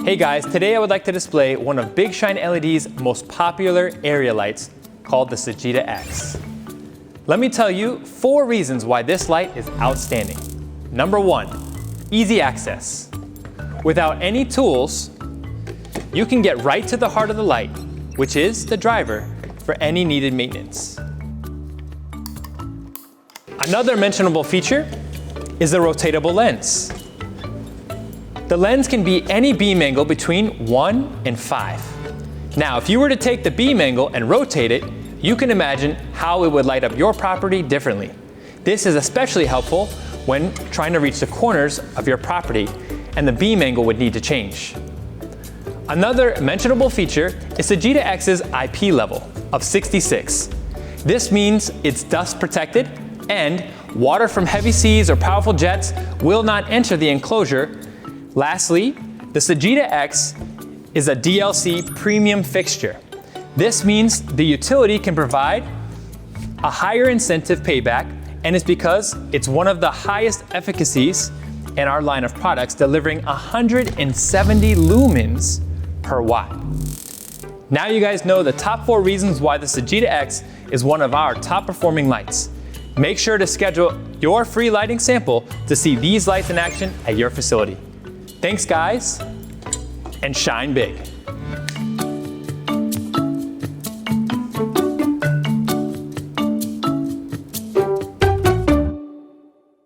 Hey guys, today I would like to display one of Big Shine LED's most popular area lights called the Sagitta X. Let me tell you 4 reasons why this light is outstanding. Number 1, easy access. Without any tools, you can get right to the heart of the light, which is the driver for any needed maintenance. Another mentionable feature is the rotatable lens. The lens can be any beam angle between 1 and 5. Now, if you were to take the beam angle and rotate it, you can imagine how it would light up your property differently. This is especially helpful when trying to reach the corners of your property, and the beam angle would need to change. Another mentionable feature is Sagitta X's IP level of 66. This means it's dust protected and water from heavy seas or powerful jets will not enter the enclosure. Lastly, the Sagitta X is a DLC premium fixture. This means the utility can provide a higher incentive payback, and it's because it's one of the highest efficacies in our line of products, delivering 170 lumens per watt. Now you guys know the top 4 reasons why the Sagitta X is one of our top performing lights. Make sure to schedule your free lighting sample to see these lights in action at your facility. Thanks guys, and shine big.